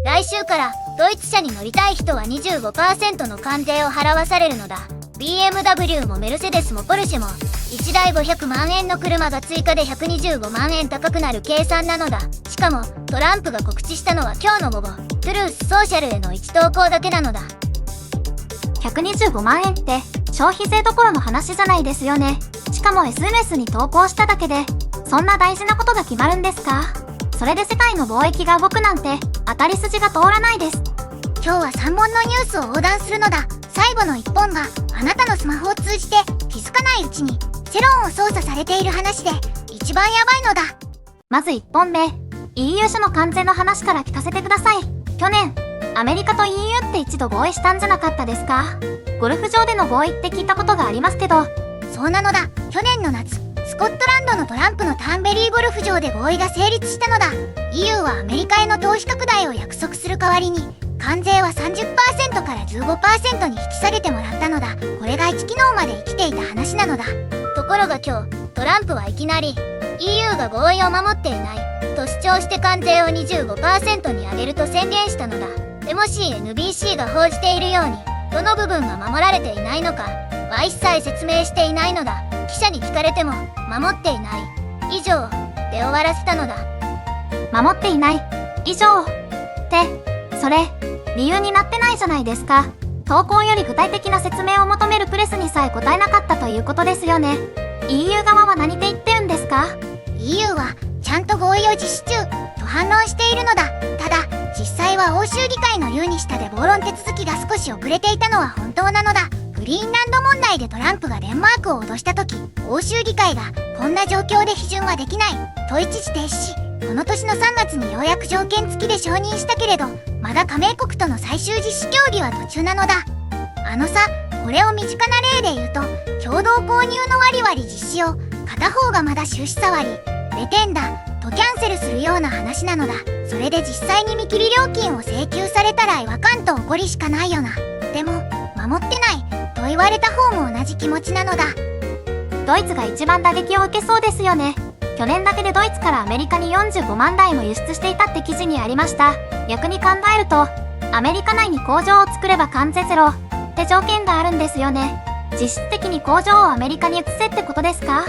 来週からドイツ車に乗りたい人は 25% の関税を払わされるのだ。 BMW もメルセデスもポルシェも1台500万円の車が追加で125万円高くなる計算なのだ。しかもトランプが告知したのは今日の午後、トゥルースソーシャルへの1投稿だけなのだ。125万円って消費税どころの話じゃないですよね。しかも SNS に投稿しただけでそんな大事なことが決まるんですか？それで世界の貿易が動くなんて当たり筋が通らないです。今日は3本のニュースを横断するのだ。最後の1本があなたのスマホを通じて気づかないうちに世論を操作されている話で一番やばいのだ。まず1本目、 EU 車の関税の話から聞かせてください。去年アメリカと EU って一度合意したんじゃなかったですか？ゴルフ場での合意って聞いたことがありますけど。そうなのだ。去年の夏、スコットランドのトランプのターンベリーゴルフ場で合意が成立したのだ。 EU はアメリカへの投資拡大を約束する代わりに関税は 30% から 15% に引き下げてもらったのだ。これが1昨日まで生きていた話なのだ。ところが今日トランプはいきなり EU が合意を守っていないと主張して関税を 25% に上げると宣言したのだ。でも CNBC が報じているようにどの部分が守られていないのかは一切説明していないのだ。記者に聞かれても守っていない以上で終わらせたのだ。守っていない以上ってそれ理由になってないじゃないですか。投稿より具体的な説明を求めるプレスにさえ答えなかったということですよね。 EU 側は何て言ってるんですか？ EU はちゃんと合意を実施中と反論しているのだ。ただ実際は欧州議会の有に下で暴論手続きが少し遅れていたのは本当なのだ。グリーンランド問題でトランプがデンマークを脅した時、欧州議会がこんな状況で批准はできないと一時停止し、この年の3月にようやく条件付きで承認したけれど、まだ加盟国との最終実施協議は途中なのだ。これを身近な例で言うと、共同購入の割々実施を片方がまだ収支差割レテンダとキャンセルするような話なのだ。それで実際に見切り料金を請求されたら違和感と怒りしかないよな。でも守ってないと言われた方も同じ気持ちなのだ。ドイツが一番打撃を受けそうですよね。去年だけでドイツからアメリカに45万台も輸出していたって記事にありました。逆に考えるとアメリカ内に工場を作れば関税ゼロって条件があるんですよね。実質的に工場をアメリカに移せってことですか？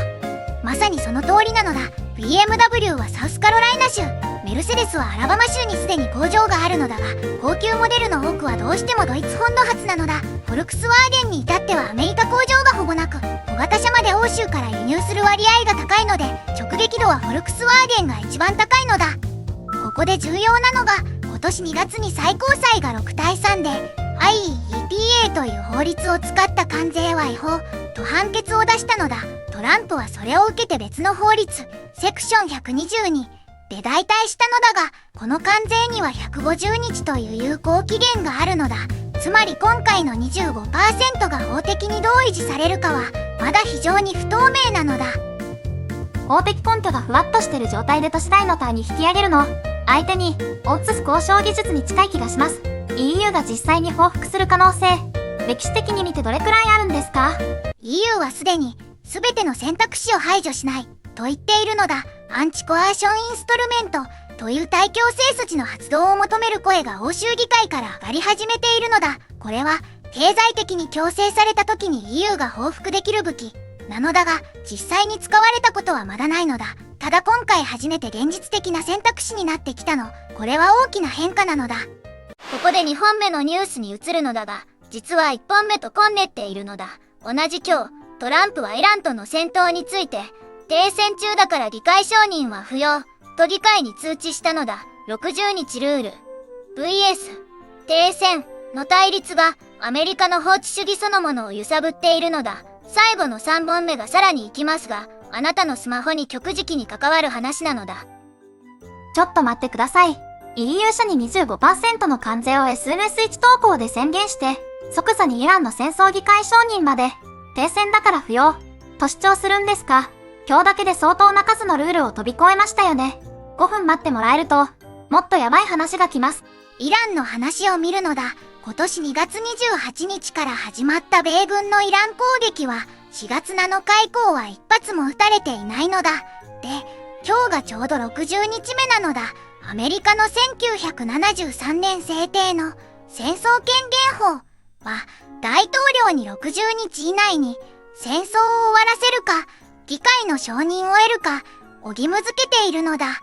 まさにその通りなのだ。 BMW はサウスカロライナ州、メルセデスはアラバマ州にすでに工場があるのだが、高級モデルの多くはどうしてもドイツ本土発なのだ。フォルクスワーゲンに至ってはアメリカ工場がほぼなく、小型車まで欧州から輸入する割合が高いので、直撃度はフォルクスワーゲンが一番高いのだ。ここで重要なのが、今年2月に最高裁が6対3で IEEPA という法律を使った関税は違法と判決を出したのだ。トランプはそれを受けて別の法律セクション122で代替したのだが、この関税には150日という有効期限があるのだ。つまり今回の 25% が法的にどう維持されるかはまだ非常に不透明なのだ。法的根拠がふわっとしてる状態で都市大の単に引き上げるの、相手に追いつつ交渉技術に近い気がします。 EU が実際に報復する可能性、歴史的に見てどれくらいあるんですか？ EU はすでに全ての選択肢を排除しないと言っているのだ。アンチコアーションインストルメントという対強制措置の発動を求める声が欧州議会から上がり始めているのだ。これは経済的に強制された時に EU が報復できる武器なのだが、実際に使われたことはまだないのだ。ただ今回初めて現実的な選択肢になってきたの。これは大きな変化なのだ。ここで2本目のニュースに移るのだが、実は1本目とこんねっているのだ。同じ今日、トランプはイランとの戦闘について、停戦中だから議会承認は不要と議会に通知したのだ。60日ルール vs 停戦の対立がアメリカの法治主義そのものを揺さぶっているのだ。最後の3本目がさらに行きますが、あなたのスマホに局時期に関わる話なのだ。ちょっと待ってください。 EU 社に 25% の関税を SNS1 投稿で宣言して、即座にイランの戦争議会承認まで停戦だから不要と主張するんですか？今日だけで相当な数のルールを飛び越えましたよね。5分待ってもらえるともっとやばい話が来ます。イランの話を見るのだ。今年2月28日から始まった米軍のイラン攻撃は4月7日以降は一発も撃たれていないのだ。で、今日がちょうど60日目なのだ。アメリカの1973年制定の戦争権限法は、大統領に60日以内に戦争を終わらせるか、議会の承認を得るかを義務付けているのだ。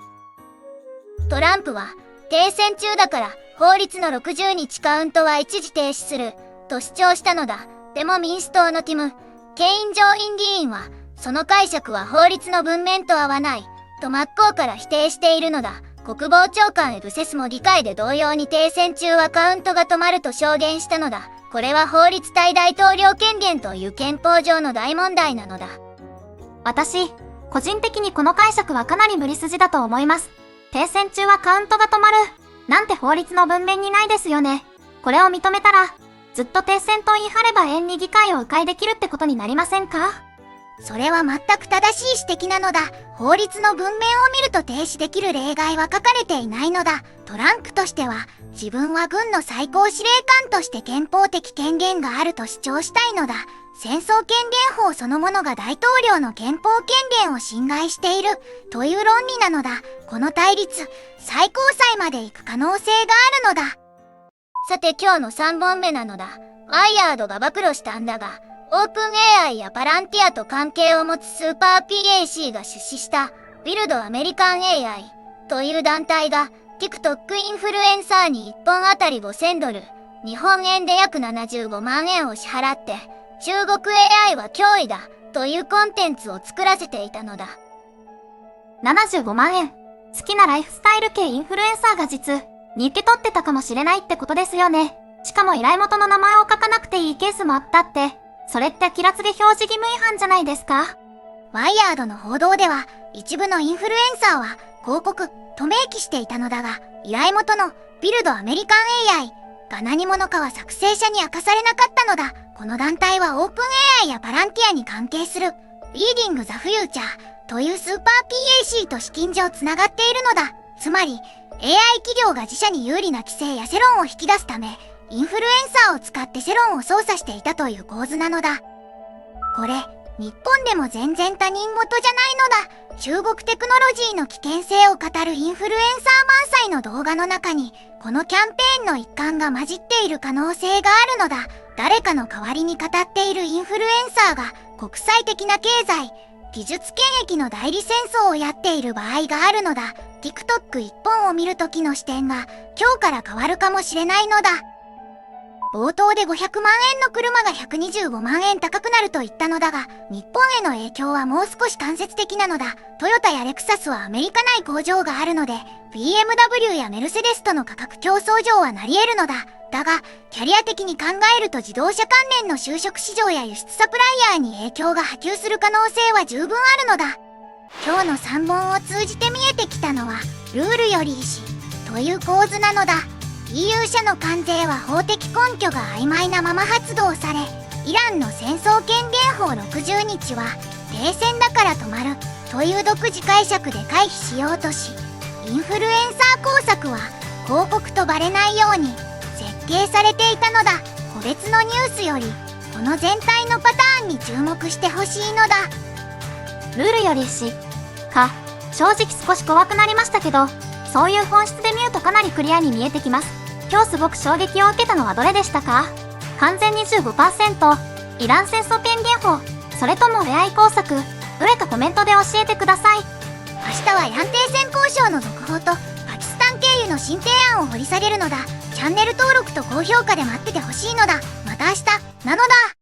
トランプは停戦中だから法律の60日カウントは一時停止すると主張したのだ。でも民主党のティム・ケイン上院議員はその解釈は法律の文面と合わないと真っ向から否定しているのだ。国防長官エブセスも議会で同様に停戦中はカウントが止まると証言したのだ。これは法律対大統領権限という憲法上の大問題なのだ。私、個人的にこの解釈はかなり無理筋だと思います。停戦中はカウントが止まるなんて法律の文面にないですよね。これを認めたら、ずっと停戦と言い張れば永遠に議会を迂回できるってことになりませんか？それは全く正しい指摘なのだ。法律の文面を見ると停止できる例外は書かれていないのだ。トランプとしては、自分は軍の最高司令官として憲法的権限があると主張したいのだ。戦争権限法そのものが大統領の憲法権限を侵害しているという論理なのだ。この対立、最高裁まで行く可能性があるのだ。さて今日の3本目なのだ。ワイヤードが暴露したんだが、オープン AI やパランティアと関係を持つスーパー PAC が出資したビルドアメリカン AI という団体が TikTok インフルエンサーに1本あたり5000ドル、日本円で約75万円を支払って中国 AI は脅威だというコンテンツを作らせていたのだ。75万円。好きなライフスタイル系インフルエンサーが実に受け取ってたかもしれないってことですよね。しかも依頼元の名前を書かなくていいケースもあったって、それってキラツゲ表示義務違反じゃないですか？ワイヤードの報道では、一部のインフルエンサーは広告と明記していたのだが、依頼元のビルドアメリカン AI が何者かは作成者に明かされなかったのだ。この団体はオープン AI やパランティアに関係するリーディング・ザ・フューチャーというスーパー PAC と資金上つながっているのだ。つまり AI 企業が自社に有利な規制や世論を引き出すため、インフルエンサーを使って世論を操作していたという構図なのだ。これ、日本でも全然他人事じゃないのだ。中国テクノロジーの危険性を語るインフルエンサー満載の動画の中に、このキャンペーンの一環が混じっている可能性があるのだ。誰かの代わりに語っているインフルエンサーが国際的な経済、技術権益の代理戦争をやっている場合があるのだ。TikTok 一本を見るときの視点が今日から変わるかもしれないのだ。冒頭で500万円の車が125万円高くなると言ったのだが、日本への影響はもう少し間接的なのだ。トヨタやレクサスはアメリカ内工場があるので、BMW やメルセデスとの価格競争上はなり得るのだ。だが、キャリア的に考えると自動車関連の就職市場や輸出サプライヤーに影響が波及する可能性は十分あるのだ。今日の3本を通じて見えてきたのは、ルールより意思という構図なのだ。EU 社の関税は法的根拠が曖昧なまま発動され、イランの戦争権限法60日は停戦だから止まるという独自解釈で回避しようとし、インフルエンサー工作は広告とバレないように設計されていたのだ。個別のニュースよりこの全体のパターンに注目してほしいのだ。ルールよりしか、正直少し怖くなりましたけど、そういう本質で見るとかなりクリアに見えてきます。今日すごく衝撃を受けたのはどれでしたか？完全 25%、イラン戦争権限法、それとも AI 工作、どれかコメントで教えてください。明日はイラン停戦交渉の続報とパキスタン経由の新提案を掘り下げるのだ。チャンネル登録と高評価で待っててほしいのだ。また明日なのだ。